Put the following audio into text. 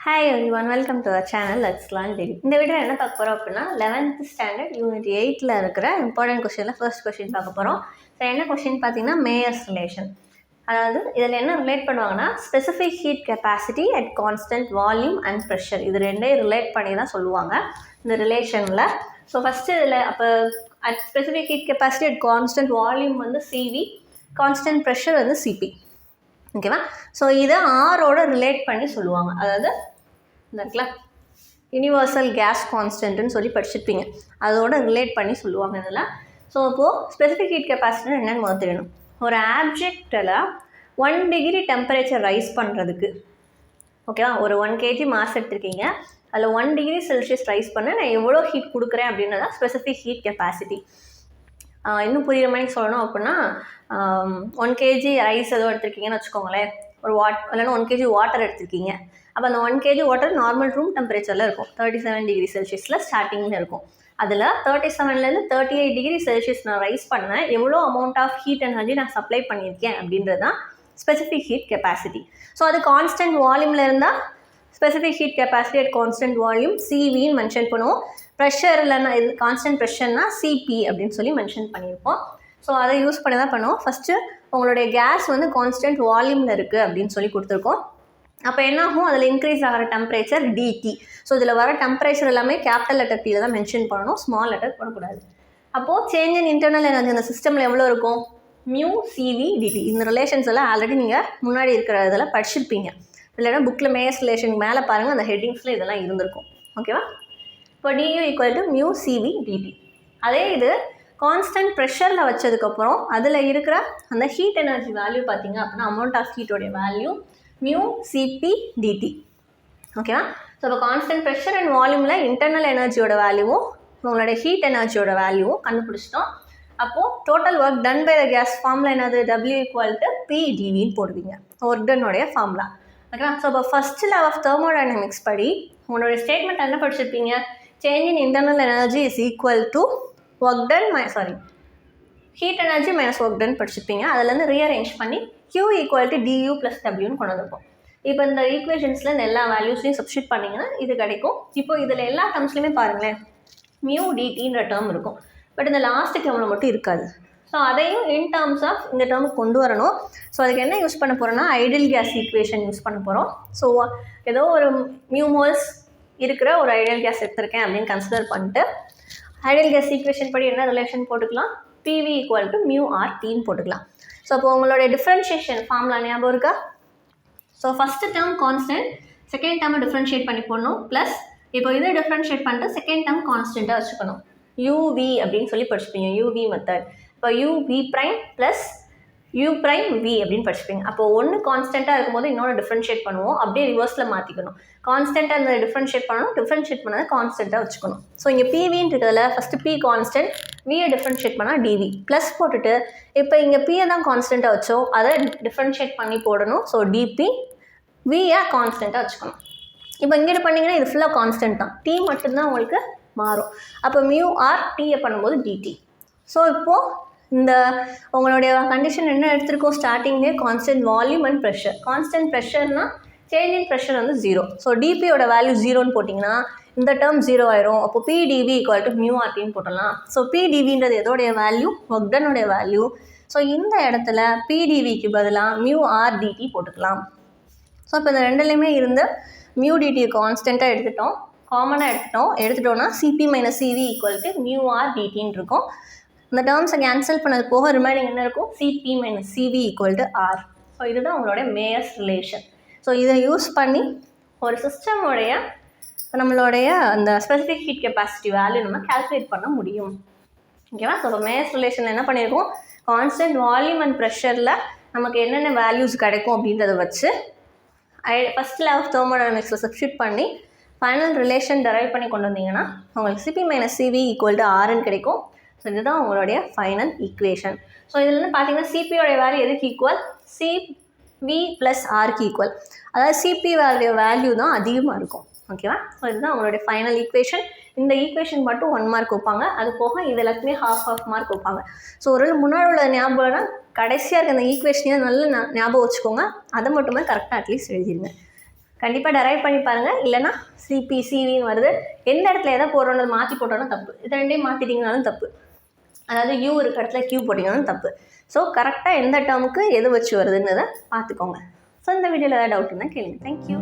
Hi everyone, welcome to our channel Let's Learn Daily. இந்த video என்ன பார்க்க போகிறோம் அப்படின்னா 11th ஸ்டாண்டர்ட் யூனிட் 8ல் இருக்கிற இம்பார்ட்டன்ட் கொஸ்டினில் ஃபர்ஸ்ட் கொஸ்டின் பார்க்க போகிறோம். ஸோ என்ன கொஸ்டின் பார்த்தீங்கன்னா மேயர்ஸ் ரிலேஷன். அதாவது இதில் என்ன ரிலேட் பண்ணுவாங்கன்னா specific heat capacity at constant volume and pressure, இது ரெண்டையும் ரிலேட் பண்ணி தான் சொல்லுவாங்க இந்த ரிலேஷனில். ஸோ ஃபஸ்ட்டு இதில் அப்போ at specific heat capacity at constant volume வந்து சிவி, கான்ஸ்டன்ட் ப்ரெஷர் வந்து சிபி. ஓகேவா? ஸோ இதை ஆரோட ரிலேட் பண்ணி சொல்லுவாங்க. அதாவது இந்த யூனிவர்சல் கேஸ் கான்ஸ்டன்ட்னு சொல்லி படிச்சிருப்பீங்க, அதோட ரிலேட் பண்ணி சொல்லுவாங்க இதில். ஸோ இப்போது ஸ்பெசிஃபிக் ஹீட் கெப்பாசிட்டி என்னென்னு முதல் தெரியணும். ஒரு ஆப்ஜெக்டில் 1 டிகிரி டெம்பரேச்சர் ரைஸ் பண்ணுறதுக்கு, ஓகேவா, ஒரு 1 kg மாஸ் எடுத்துருக்கீங்க, அதில் 1 டிகிரி செல்சியஸ் ரைஸ் பண்ண நான் எவ்வளோ ஹீட் கொடுக்குறேன் அப்படின்றதான் ஸ்பெசிஃபிக் ஹீட் கெப்பாசிட்டி. இன்னும் புரியுற மாதிரி சொல்லணும் அப்படின்னா 1 kg ரைஸ் ஏதோ எடுத்துருக்கீங்கன்னு வச்சுக்கோங்களேன், ஒரு இல்லைன்னா 1 kg வாட்டர் எடுத்துருக்கீங்க. அப்போ அந்த 1 kg வாட்டர் நார்மல் ரூம் டெம்பரேச்சரில் இருக்கும், 37 டிகிரி செல்சியஸில் ஸ்டார்டிங்கில் இருக்கும். அதில் 37லேருந்து 38 டிகிரி செல்சியஸ் நான் ரைஸ் பண்ணேன், எவ்வளோ அமௌண்ட் ஆஃப் ஹீட் எனர்ஜி நான் சப்ளை பண்ணியிருக்கேன் அப்படின்றது தான் ஸ்பெசிஃபிக் ஹீட் கெப்பாசிட்டி. ஸோ அது கான்ஸ்டன்ட் வால்யூமில் இருந்தால் specific heat capacity at constant volume சிவின்னு மென்ஷன் பண்ணுவோம். ப்ரெஷர் இல்லைன்னா இது கான்ஸ்டன்ட் ப்ரெஷர்னா சிபி அப்படின்னு சொல்லி மென்ஷன் பண்ணியிருப்போம். ஸோ அதை யூஸ் பண்ணி தான் பண்ணுவோம். ஃபஸ்ட்டு உங்களுடைய கேஸ் வந்து கான்ஸ்டன்ட் வால்யூமில் இருக்குது அப்படின்னு சொல்லி கொடுத்துருக்கோம். அப்போ என்ன ஆகும், அதில் இன்க்ரீஸ் ஆகிற டெம்பரேச்சர் டிடி. ஸோ இதில் வர டெம்பரேச்சர் எல்லாமே கேபிட்டல் லெட்டர் டியில் தான் மென்ஷன் பண்ணணும், ஸ்மால் லெட்டர் போடக்கூடாது. அப்போது சேஞ்ச் இன் இன்டர்னல் எனர்ஜி அந்த சிஸ்டமில் எவ்வளோ இருக்கும், மியூ சிவி டிடி. இந்த ரிலேஷன்ஸ் எல்லாம் ஆல்ரெடி நீங்கள் முன்னாடி இருக்கிற இதெல்லாம் படிச்சிருப்பீங்க, இல்லைன்னா புக்கில் மேயர்ஸ் ரிலேஷனுக்கு மேலே பாருங்கள், அந்த ஹெட்டிங்ஸில் இதெல்லாம் இருந்திருக்கும். ஓகேவா? இப்போ d U equal to mu C v d T. அதே இது கான்ஸ்டன்ட் ப்ரெஷரில் வச்சதுக்கப்புறம் அதில் இருக்கிற அந்த ஹீட் எனர்ஜி வேல்யூ பார்த்தீங்க அப்படின்னா அமௌண்ட் ஆஃப் ஹீட்டோடைய வேல்யூ மியூ சிபி டிடி. ஓகேவா? ஸோ இப்போ கான்ஸ்டன்ட் ப்ரெஷர் அண்ட் வால்யூமில் இன்டர்னல் எனர்ஜியோட வேல்யூவும் உங்களோட ஹீட் எனர்ஜியோட வேல்யூவும் கண்டுபிடிச்சிட்டோம். அப்போது total work done by the gas formula என்னது, டபிள்யூ ஈக்குவல் டு பிடிவின்னு போடுவீங்க, ஒர்க் டன்னுடைய ஃபார்முலா. ஓகேவா? ஸோ இப்போ ஃபஸ்ட் லா ஆஃப் தெர்மோடைனமிக்ஸ் படி உங்களோட ஸ்டேட்மெண்ட் என்ன படிச்சிருப்பீங்க, change in internal energy is equal to work done heat energy minus work done படிச்சிருப்பீங்க. அதுலேருந்து ரீஅரேஞ்ச் பண்ணி Q equal to dU plus டபிள்யூன்னு கொண்டு வந்திருப்போம். இப்போ இந்த ஈக்குவேஷன்ஸில் இந்த எல்லா வேல்யூஸையும் சப்ஸ்டியூட் பண்ணிங்கன்னா இது கிடைக்கும். இப்போ இதில் எல்லா டேர்ம்ஸ்லையுமே பாருங்களேன் மியூ டிடின்ற டேர்ம் இருக்கும், பட் இந்த லாஸ்ட்டு டேர்மில் மட்டும் இருக்காது. ஸோ அதையும் இன் டேர்ம்ஸ் ஆஃப் இந்த டேர்முக்கு கொண்டு வரணும். ஸோ அதுக்கு என்ன யூஸ் பண்ண போகிறோன்னா ஐடியல் கேஸ் ஈக்குவேஷன் யூஸ் பண்ண போகிறோம். ஸோ ஏதோ ஒரு மியூ மோல்ஸ் இருக்கிற ஒரு ஐடியல் கேஸ் எடுத்திருக்கேன் அப்படின்னு கன்சிடர் பண்ணிட்டு ஐடியல் கேஸ் ஈக்குவேஷன் படி என்ன ரிலேஷன் போட்டுக்கலாம், பிவி ஈக்குவல் டு மியூ ஆர்டின்னு போட்டுக்கலாம். ஸோ அப்போ உங்களுடைய டிஃப்ரென்ஷியேஷன் ஃபார்முலா ஞாபகம் இருக்கா? So first term constant, second டேர்மை டிஃப்ரென்ஷியேட் பண்ணி போடணும், ப்ளஸ் இப்போ இதை டிஃப்ரென்ஷியேட் பண்ணிட்டு செகண்ட் டேர்ம் கான்ஸ்டண்ட்டாக வச்சுக்கணும். யூவி அப்படின்னு சொல்லி படிச்சுப்பீங்க, யூவி மெத்தட். இப்போ u v prime plus u prime v அப்படின்னு படிச்சுப்பீங்க. அப்போ ஒன்று கான்ஸ்டண்ட்டாக இருக்கும்போது இன்னொன்று டிஃப்ரென்ஷியேட் பண்ணுவோம், அப்படியே ரிவர்ஸில் மாற்றிக்கணும். கான்ஸ்டண்ட்டாக இருந்தது டிஃப்ரென்ஷியேட் பண்ணணும், டிஃப்ரென்ஷியேட் பண்ணால் கான்ஸ்டண்ட்டாக வச்சுக்கணும். ஸோ இங்கே பிவின்னு இருக்கிறதுல ஃபஸ்ட்டு பி கான்ஸ்டன்ட், வியை டிஃப்ரென்ஷியேட் பண்ணால் டிவி ப்ளஸ் போட்டுட்டு இப்போ இங்கே பியை தான் கான்ஸ்டண்ட்டாக வச்சோம், அதை டிஃப்ரென்ஷியேட் பண்ணி போடணும். ஸோ டிபி வியை கான்ஸ்டண்ட்டாக வச்சுக்கணும். இப்போ இங்கிட்ட பண்ணிங்கன்னா இது ஃபுல்லாக கான்ஸ்டன்ட் தான், டி மட்டும்தான் உங்களுக்கு மாறும். அப்போ மியூ ஆர் டியை பண்ணும்போது டிடி. ஸோ இப்போது இந்த உங்களுடைய கண்டிஷன் என்ன எடுத்திருக்கோம், ஸ்டார்டிங்லேயே constant volume and pressure. Constant ப்ரெஷர்னா சேஞ்ச் இன் ப்ரெஷர் வந்து 0. ஸோ டிபியோட வேல்யூ 0ன்னு போட்டிங்கன்னா இந்த டேர்ம் 0 ஆயிரும். அப்போ பிடிவி ஈக்குவல் டு மியூ ஆர்டின்னு போட்டலாம். ஸோ பிடிவின்றது எதோடைய வேல்யூ, ஒர்க் டன்னுடைய வேல்யூ. ஸோ இந்த இடத்துல பிடிவிக்கு பதிலாக மியூ ஆர்டிடி போட்டுக்கலாம். ஸோ இப்போ இந்த ரெண்டுலேயுமே இருந்து மியூ டிடி கான்ஸ்டண்ட்டாக எடுத்துட்டோம், காமனாக எடுத்துட்டோம்னா CP minus CV equal to mu ஆர்டிடின்னு இருக்கும். இந்த டேர்ம்ஸை கேன்சல் பண்ணது போக ரிமைனிங் என்ன இருக்கும், CP minus CV equal to R. So இதுதான் உங்களோட மேயர்ஸ் ரிலேஷன். ஸோ இதை யூஸ் பண்ணி ஒரு சிஸ்டமுடைய நம்மளுடைய அந்த ஸ்பெசிஃபிக் ஹீட் கெப்பாசிட்டி வேல்யூ நம்ம கால்குலேட் பண்ண முடியும். ஓகேவா? ஸோ இப்போ மேயர்ஸ் ரிலேஷனில் என்ன பண்ணியிருக்கோம், கான்ஸ்டன்ட் வால்யூம் அண்ட் ப்ரெஷரில் நமக்கு என்னென்ன வேல்யூஸ் கிடைக்கும் அப்படின்றத வச்சு ஃபஸ்ட் லா ஆஃப் தெர்மோடைனமிக்ஸில் சப்ஸ்டியூட் பண்ணி ஃபைனல் ரிலேஷன் டெரைவ் பண்ணி கொண்டு வந்தீங்கன்னா உங்களுக்கு CP minus CV equal to ஆர்ன்னு கிடைக்கும். ஸோ இதுதான் உங்களுடைய ஃபைனல் ஈக்குவேஷன். ஸோ இதில் வந்து பார்த்தீங்கன்னா சிபியோடைய வேல்யூ எதுக்கு ஈக்குவல், சிவி ப்ளஸ் ஆருக்கு ஈக்குவல். அதாவது சிபி வேல்யூ தான் அதிகமாக இருக்கும். ஓகேவா? ஸோ இதுதான் உங்களுடைய ஃபைனல் ஈக்குவேஷன். இந்த ஈக்குவேஷன் மட்டும் 1 மார்க் வைப்பாங்க, அது போக இது எல்லாத்துக்குமே half மார்க் வைப்பாங்க. ஸோ ஒரு முன்னாடி உள்ள ஞாபகம்னா கடைசியாக இருக்க அந்த ஈக்குவேஷனையும் நல்லா ஞாபகம் வச்சுக்கோங்க, அதை மட்டுமே கரெக்டாக அட்லீஸ்ட் எழுதிடுங்க. கண்டிப்பாக டெரைவ் பண்ணி பாருங்கள். இல்லைனா சிபி சிவின்னு வருது, எந்த இடத்துல எதை போடுறோன்னு மாற்றி போட்டோன்னா தப்பு. இதை ரெண்டையும் மாற்றிட்டிங்கனாலும் தப்பு. அதாவது யூ இருக்க இடத்துல கியூ போட்டிங்கனாலும் தப்பு. ஸோ கரெக்டாக எந்த டேர்முக்கு எது வச்சு வருதுன்னு பார்த்துக்கோங்க. ஸோ இந்த வீடியோவில் ஏதாவது டவுட் இருந்தால் கேளுங்க. தேங்க்யூ.